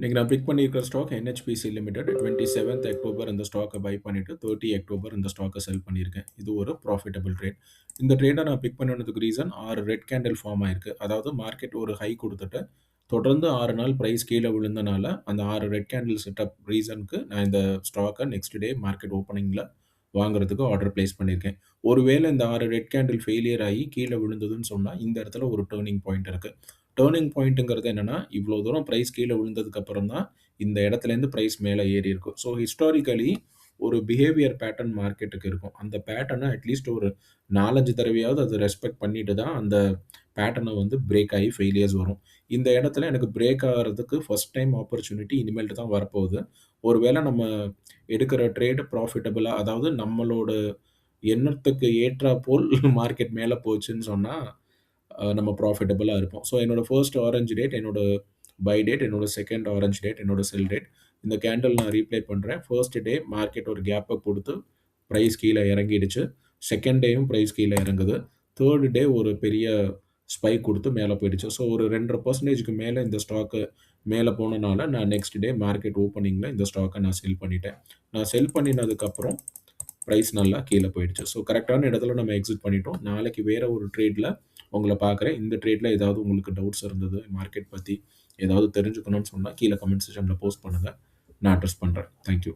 இன்னைக்கு நான் பிக் பண்ணியிருக்கிற stock NHPC limited 27th October இந்த ஸ்டாக்கை பை பண்ணிட்டு 30 அக்டோபர் இந்த ஸ்டாக்கை செல் பண்ணியிருக்கேன். இது ஒரு ப்ராஃபிட்டபிள் ட்ரேட். இந்த ட்ரேடை நான் பிக் பண்ணதுக்கு ரீசன் 6 ரெட் கேண்டில் ஃபார்ம் ஆயிருக்கு. அதாவது மார்க்கெட் ஒரு ஹை கொடுத்துட்டு தொடர்ந்து 6 நாள் பிரைஸ் கீழே விழுந்தனால அந்த 6 ரெட் கேண்டில் செட்டப் ரீசனுக்கு நான் இந்த ஸ்டாக்கை நெக்ஸ்ட் டே மார்க்கெட் ஓப்பனிங்கில் வாங்குறதுக்கு ஆர்டர் பிளேஸ் பண்ணியிருக்கேன். ஒருவேளை இந்த 6 ரெட் கேண்டில் ஃபெயிலியர் ஆகி கீழே விழுந்ததுன்னு சொன்னால் இந்த இடத்துல ஒரு டேர்னிங் பாயிண்ட் இருக்கு. டேர்னிங் பாயிண்ட்டுங்கிறது என்னன்னா, இவ்வளோ தூரம் பிரைஸ் கீழ விழுந்ததுக்கு அப்புறம் தான், இந்த இடத்துலேருந்து பிரைஸ் மேல ஏறி இருக்கும். ஸோ ஹிஸ்டாரிக்கலி ஒரு பிஹேவியர் பேட்டர்ன் மார்க்கெட்டுக்கு இருக்கும். அந்த பேட்டர்ன அட்லீஸ்ட் ஒரு 4, 5 தடவையாவது அது ரெஸ்பெக்ட் பண்ணிட்டு தான் அந்த பேட்டர்ன வந்து பிரேக் ஆகி ஃபெயிலியர்ஸ் வரும். இந்த இடத்துல எனக்கு பிரேக் ஆகுறதுக்கு ஃபர்ஸ்ட் டைம் ஆப்பர்ச்சுனிட்டி இனிமேல்ட்டு தான் வரப்போகுது. ஒருவேளை நம்ம எடுக்கிற ட்ரேட் ப்ராஃபிட்டபிளா அதாவது நம்மளோட எண்ணத்துக்கு ஏற்றாற்போல் மார்க்கெட் மேல போச்சுன்னு சொன்னா, நம்ம ப்ராஃபிட்டபிளா இருப்போம். ஸோ என்னோட ஃபர்ஸ்ட் ஆரஞ்ச் டேட், என்னோட பை டேட், என்னோட செகண்ட் ஆரஞ்ச் டேட், என்னோட செல் டேட். இந்த கேண்டில் நான் ரீப்ளே பண்றேன். ஃபர்ஸ்ட் டே மார்க்கெட் ஒரு கேப்ப குடுத்து பிரைஸ் கீழ இறங்கிடுச்சு. செகண்ட் டேயும் பிரைஸ் கீழ இறங்குது. தேர்ட் டே ஒரு பெரிய ஸ்பைக் குடுத்து மேல போயிடுச்சு. ஸோ ஒரு 2.5%க்கு மேல இந்த ஸ்டாக்கு மேல போனனால, நான் நெக்ஸ்ட் டே மார்க்கெட் ஓப்பனிங்ல இந்த ஸ்டாக்க நான் செல் பண்ணிட்டேன். நான் செல் பண்ணினதுக்கப்புறம் பிரைஸ் நல்லா கீழ போயிடுச்சு. ஸோ கரெக்ட்டான இடத்துல நம்ம எக்ஸிட் பண்ணிட்டோம். நாளைக்கு வேற ஒரு ட்ரேட்ல உங்கள பார்க்குறேன். இந்த ட்ரேட்ல ஏதாவது உங்களுக்கு டவுட்ஸ் இருந்தது, மார்க்கெட் பத்தி ஏதாவது தெரிஞ்சுக்கணும்னு சொன்னா, கீழ கமெண்ட் செக்ஷன்ல போஸ்ட் பண்ணுங்க. நான் அட்ரஸ் பண்றேன். Thank you.